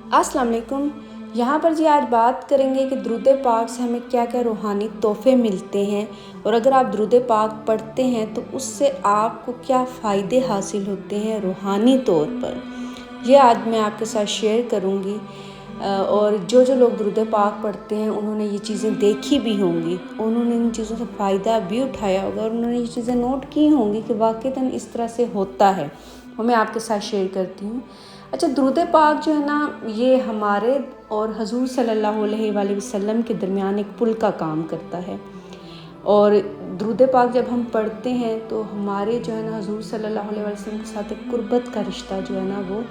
अस्सलाम वालेकुम। यहाँ पर जी आज बात करेंगे कि दुरूद पाक से हमें क्या क्या रूहानी तोहफ़े मिलते हैं, और अगर आप दुरूद पाक पढ़ते हैं तो उससे आपको क्या फ़ायदे हासिल होते हैं रूहानी तौर पर। ये आज मैं आपके साथ शेयर करूँगी। और जो जो लोग दुरूद पाक पढ़ते हैं उन्होंने ये चीज़ें देखी भी होंगी, उन्होंने इन चीज़ों से फ़ायदा भी उठाया होगा और उन्होंने ये चीज़ें नोट की होंगी कि वाक़ईतन इस तरह से होता है। वो मैं आपके साथ शेयर करती हूँ। अच्छा, दुरूद पाक जो है ना, ये हमारे और हुज़ूर सल्लल्लाहु अलैहि वसल्लम के दरमियान एक पुल का काम करता है। और दुरूद पाक जब हम पढ़ते हैं तो हमारे जो है ना हुज़ूर सल्लल्लाहु अलैहि वसल्लम के साथ एक कुर्बत का रिश्ता जो है ना वो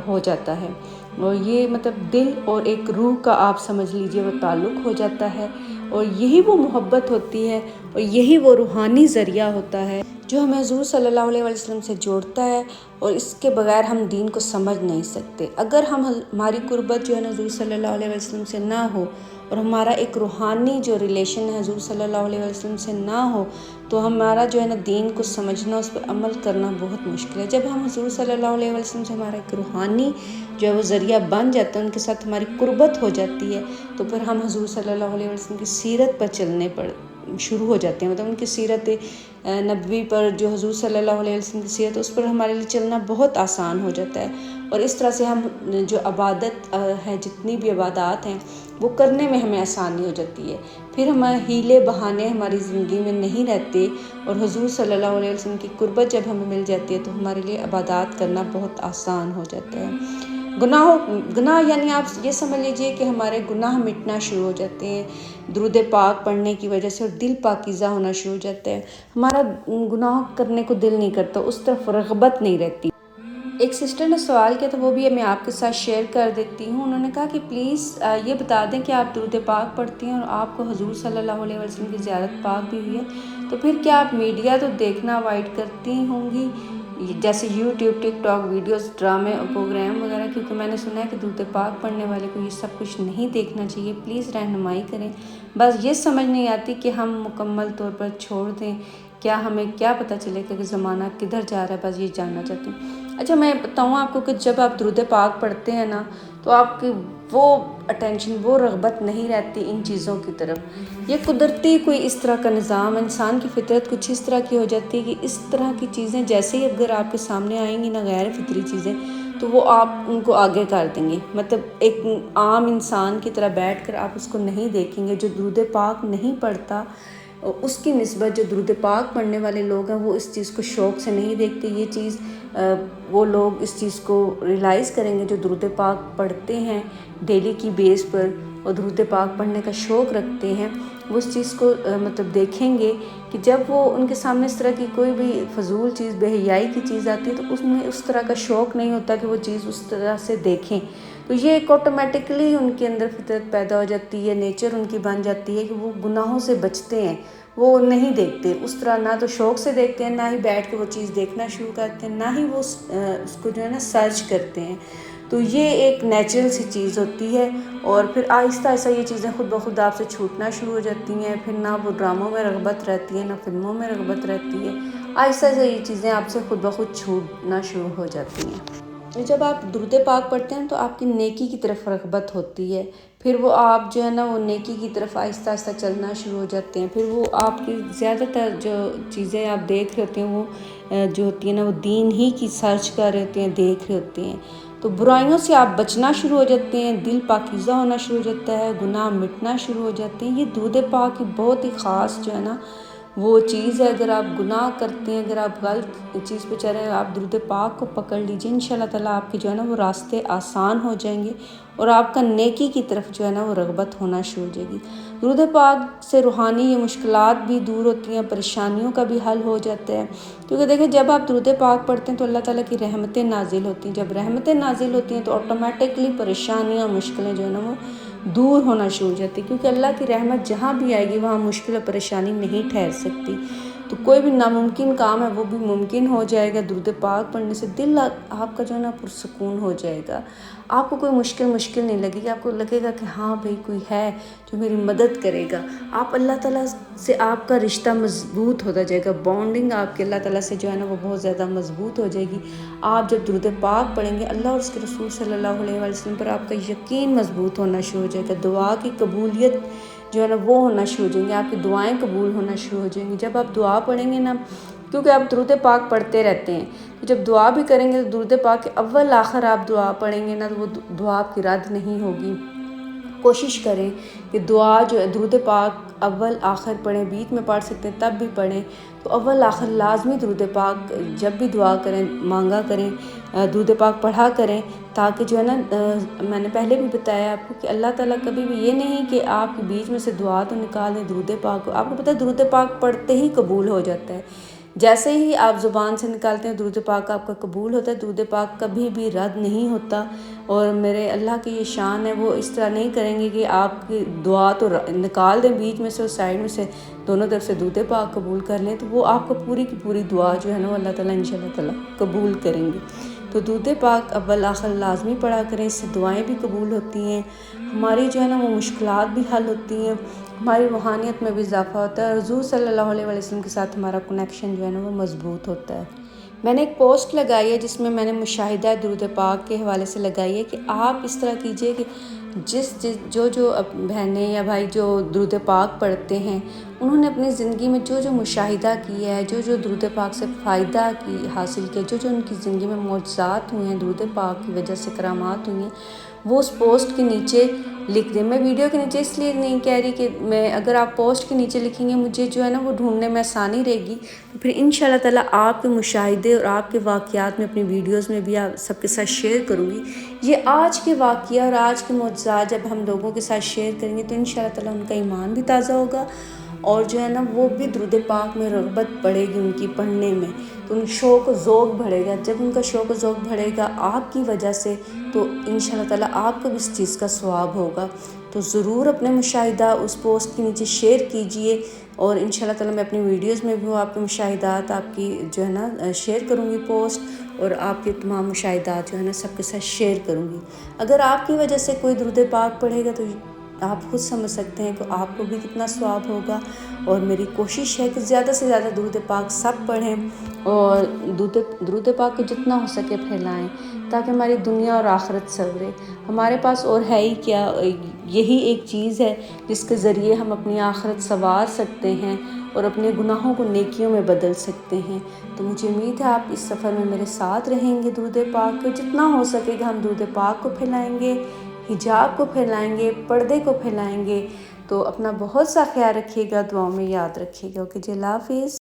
हो जाता है। और ये मतलब दिल और एक रूह का आप समझ लीजिए वो ताल्लुक़ हो जाता है, और यही वो मोहब्बत होती है और यही वो रूहानी ज़रिया होता है जो हमें हुज़ूर सल्लल्लाहु अलैहि वसल्लम से जोड़ता है। और इसके बगैर हम दीन को समझ नहीं सकते। अगर हमारी कुर्बत जो है ना हुज़ूर सल्लल्लाहु अलैहि वसल्लम से ना हो और हमारा एक रूहानी जो रिलेशन है हुज़ूर सल्लल्लाहु अलैहि वसल्लम से ना हो, तो हमारा जो है ना दीन को समझना, उस पर अमल करना बहुत मुश्किल है। जब हम हुज़ूर सल्लल्लाहु अलैहि वसल्लम से हमारा एक रूहानी जो है वो ज़रिया बन जाता है, उनके साथ हमारी कुर्बत हो जाती है, तो फिर हम हुज़ूर सल्लल्लाहु अलैहि वसल्लम की सीरत पर चलने शुरू हो जाते हैं। मतलब उनकी सीरत नबवी पर, जो हुज़ूर सल्लल्लाहु अलैहि वसल्लम की सीरत, उस पर हमारे लिए चलना बहुत आसान हो जाता है। और इस तरह से हम जो इबादत है, जितनी भी इबादत हैं वो करने में हमें आसानी हो जाती है। फिर हमारे हीले बहाने हमारी ज़िंदगी में नहीं रहते, और हुज़ूर सल्लल्लाहु अलैहि वसल्लम की कुर्बत जब हमें मिल जाती है तो हमारे लिए इबादत करना बहुत आसान हो जाता है। गुनाह यानी आप ये समझ लीजिए कि हमारे गुनाह मिटना शुरू हो जाते हैं दुरूद पाक पढ़ने की वजह से, और दिल पाकीज़ा होना शुरू हो जाता है। हमारा गुनाह करने को दिल नहीं करता, उस तरफ रग़बत नहीं रहती। एक सिस्टर ने सवाल किया था, वो भी मैं आपके साथ शेयर कर देती हूँ। उन्होंने कहा कि प्लीज़ ये बता दें कि आप दुरूद पाक पढ़ती हैं और आपको हुज़ूर सल्लल्लाहु अलैहि वसल्लम की ज़ियारत पाक भी हुई है, तो फिर क्या आप मीडिया तो देखना अवॉइड करती होंगी, जैसे यूट्यूब, टिकटॉक वीडियोस, ड्रामे और प्रोग्राम वगैरह, क्योंकि मैंने सुना है कि दुरूद पाक पढ़ने वाले को ये सब कुछ नहीं देखना चाहिए। प्लीज़ रहनुमाई करें। बस ये समझ नहीं आती कि हम मुकम्मल तौर पर छोड़ दें, क्या हमें क्या पता चलेगा कि ज़माना किधर जा रहा है, बस ये जानना चाहती हूँ। अच्छा, मैं बताऊँ आपको कि जब आप दुरूद पाक पढ़ते हैं ना, तो आपकी वो अटेंशन, वो रग़बत नहीं रहती इन चीज़ों की तरफ। ये कुदरती कोई इस तरह का निज़ाम, इंसान की फ़ितरत कुछ इस तरह की हो जाती है कि इस तरह की चीज़ें जैसे ही अगर आपके सामने आएंगी ना, गैर फितरी चीज़ें, तो वो आप उनको आगे कर देंगे। मतलब एक आम इंसान की तरह बैठकर आप उसको नहीं देखेंगे। जो दुरूद पाक नहीं पढ़ता, उसकी निस्बत जो दुरूद पाक पढ़ने वाले लोग हैं, वो इस चीज़ को शौक़ से नहीं देखते। ये चीज़ वो लोग इस चीज़ को रियलाइज़ करेंगे जो दुरूद पाक पढ़ते हैं डेली की बेस पर और दुरूद पाक पढ़ने का शौक़ रखते हैं। वो इस चीज़ को मतलब देखेंगे कि जब वो उनके सामने इस तरह की कोई भी फ़जूल चीज़, बेहयाई की चीज़ आती है, तो उसमें उस तरह का शौक़ नहीं होता कि वो चीज़ उस तरह से देखें। तो ये एक ऑटोमेटिकली उनके अंदर फितरत पैदा हो जाती है, नेचर उनकी बन जाती है कि वो गुनाहों से बचते हैं। वो नहीं देखते उस तरह, ना तो शौक़ से देखते हैं, ना ही बैठ के वो चीज़ देखना शुरू करते हैं, ना ही वो उसको जो है ना सर्च करते हैं। तो ये एक नेचुरल सी चीज़ होती है, और फिर आहिस्ता आहिस्ता ये चीज़ें खुद ब खुद आपसे छूटना शुरू हो जाती हैं। फिर ना वो ड्रामों में रग़बत रहती है, ना फिल्मों में रग़बत रहती है। आहिस्ता आहिस्ता ये चीज़ें आपसे खुद ब खुद छूटना शुरू हो जाती हैं। जब आप दुरूद पाक पढ़ते हैं तो आपकी नेकी की तरफ रग़बत होती है। फिर वो आप जो है ना वो नेकी की तरफ आहिस्ता आहिस्ता चलना शुरू हो जाते हैं। फिर वो आपकी ज़्यादातर जो चीज़ें आप देख रहे होते हैं, वो जो होती है ना, वो दीन ही की सर्च कर रहे होते हैं, देख रहे होते हैं। तो बुराइयों से आप बचना शुरू हो जाते हैं, दिल पाकीज़ा होना शुरू हो जाता है, गुनाह मिटना शुरू हो जाते हैं। ये दुरूद पाक की बहुत ही ख़ास जो है ना वो चीज़ है। अगर आप गुनाह करते हैं, अगर आप गलत चीज़ पे चल रहे हैं, आप दुरूद पाक को पकड़ लीजिए, इंशाल्लाह ताला आपके जो है ना वो रास्ते आसान हो जाएंगे, और आपका नेकी की तरफ जो है ना वो रग़बत होना शुरू हो जाएगी। दुरूद पाक से रूहानी ये मुश्किलात भी दूर होती हैं, परेशानियों का भी हल हो जाता है। क्योंकि देखिए, जब आप दुरूद पाक पढ़ते हैं तो अल्लाह ताला की रहमतें नाजिल होती हैं। जब रहमतें नाजिल होती हैं तो ऑटोमेटिकली परेशानियाँ, मुश्किलें जो है ना वो दूर होना शुरू हो जाती है, क्योंकि अल्लाह की रहमत जहाँ भी आएगी वहाँ मुश्किल और परेशानी नहीं ठहर सकती। تو کوئی بھی ناممکن کام ہے وہ بھی ممکن ہو جائے گا درود پاک پڑھنے سے۔ دل آپ کا جو ہے نا پرسکون ہو جائے گا، آپ کو کوئی مشکل نہیں لگے گی، آپ کو لگے گا کہ ہاں بھئی کوئی ہے جو میری مدد کرے گا۔ آپ اللہ تعالیٰ سے آپ کا رشتہ مضبوط ہوتا جائے گا، بانڈنگ آپ کے اللہ تعالیٰ سے جو ہے نا وہ بہت زیادہ مضبوط ہو جائے گی۔ آپ جب درود پاک پڑھیں گے اللہ اور اس کے رسول صلی اللہ علیہ وسلم پر آپ کا یقین مضبوط ہونا شروع ہو جائے گا، دعا کی قبولیت جو ہے نا وہ ہونا شروع ہو جائیں گے، آپ کی دعائیں قبول ہونا شروع ہو جائیں گی۔ جب آپ دعا پڑھیں گے نا، کیونکہ آپ درود پاک پڑھتے رہتے ہیں، تو جب دعا بھی کریں گے تو درود پاک کے اول آخر آپ دعا پڑھیں گے نا تو وہ دعا آپ کی رد نہیں ہوگی۔ کوشش کریں کہ دعا جو ہے درود پاک اول آخر پڑھیں، بیچ میں پڑھ سکتے ہیں تب بھی پڑھیں، تو اول آخر لازمی درود پاک جب بھی دعا کریں مانگا کریں، درود پاک پڑھا کریں، تاکہ جو ہے نا میں نے پہلے بھی بتایا آپ کو کہ اللہ تعالیٰ کبھی بھی یہ نہیں کہ آپ کے بیچ میں سے دعا تو نکال دیں، درود پاک آپ کو پتہ ہے درود پاک پڑھتے ہی قبول ہو جاتا ہے۔ جیسے ہی آپ زبان سے نکالتے ہیں درود پاک آپ کا قبول ہوتا ہے، درود پاک کبھی بھی رد نہیں ہوتا۔ اور میرے اللہ کی یہ شان ہے، وہ اس طرح نہیں کریں گے کہ آپ کی دعا تو نکال دیں بیچ میں سے اور سائڈ میں سے دونوں طرف سے درود پاک قبول کر لیں، تو وہ آپ کو پوری کی پوری دعا جو ہے نا وہ اللہ تعالیٰ انشاءاللہ تعالیٰ قبول کریں گے۔ تو درود پاک اول آخر لازمی پڑھا کریں، اس سے دعائیں بھی قبول ہوتی ہیں، ہماری جو ہے نا وہ مشکلات بھی حل ہوتی ہیں، ہماری روحانیت میں بھی اضافہ ہوتا ہے، اور حضور صلی اللہ علیہ وسلم کے ساتھ ہمارا کنیکشن جو ہے نا وہ مضبوط ہوتا ہے۔ میں نے ایک پوسٹ لگائی ہے جس میں میں نے مشاہدہ درود پاک کے حوالے سے لگائی ہے کہ آپ اس طرح کیجئے کہ جو بہنیں یا بھائی جو درود پاک پڑھتے ہیں انہوں نے اپنی زندگی میں جو مشاہدہ کیا ہے، جو درود پاک سے فائدہ حاصل کیا، جو ان کی زندگی میں معجزات ہوئے ہیں، درود پاک کی وجہ سے کرامات ہوئی ہیں، وہ اس پوسٹ کے نیچے لکھ دیں۔ میں ویڈیو کے نیچے اس لیے نہیں کہہ رہی کہ اگر آپ پوسٹ کے نیچے لکھیں گے مجھے جو ہے نا وہ ڈھونڈنے میں آسانی رہے گی، تو پھر انشاءاللہ تعالیٰ آپ کے مشاہدے اور آپ کے واقعات میں اپنی ویڈیوز میں بھی آپ سب کے ساتھ شیئر کروں گی۔ یہ آج کے واقعہ اور آج کے معجزات جب ہم لوگوں کے ساتھ شیئر کریں گے تو انشاءاللہ تعالیٰ ان کا ایمان بھی تازہ ہوگا، اور جو ہے نا وہ بھی درود پاک میں رغبت بڑھے گی ان کی پڑھنے میں، تو ان شوق و ذوق بڑھے گا۔ جب ان کا شوق و ذوق بڑھے گا آپ کی وجہ سے تو انشاءاللہ تعالیٰ آپ کو بھی اس چیز کا ثواب ہوگا۔ تو ضرور اپنے مشاہدہ اس پوسٹ کے نیچے شیئر کیجئے، اور انشاءاللہ تعالیٰ میں اپنی ویڈیوز میں بھی وہ آپ کے مشاہدات آپ کی جو ہے نا شیئر کروں گی پوسٹ، اور آپ کے تمام مشاہدات جو ہے نا سب کے ساتھ شیئر کروں گی۔ اگر آپ کی وجہ سے کوئی درود پاک پڑھے گا تو آپ خود سمجھ سکتے ہیں کہ آپ کو بھی کتنا ثواب ہوگا۔ اور میری کوشش ہے کہ زیادہ سے زیادہ درود پاک سب پڑھیں، اور درود پاک کو جتنا ہو سکے پھیلائیں، تاکہ ہماری دنیا اور آخرت سنورے۔ ہمارے پاس اور ہے ہی کیا، یہی ایک چیز ہے جس کے ذریعے ہم اپنی آخرت سنوار سکتے ہیں اور اپنے گناہوں کو نیکیوں میں بدل سکتے ہیں۔ تو مجھے امید ہے آپ اس سفر میں میرے ساتھ رہیں گے۔ درود پاک کو جتنا ہو سکے گا ہم درود پاک کو پھیلائیں گے، حجاب کو پھیلائیں گے، پردے کو پھیلائیں گے۔ تو اپنا بہت سا خیال رکھیے گا، دعاؤں میں یاد رکھیے گا۔ اوکے جی، اللہ حافظ۔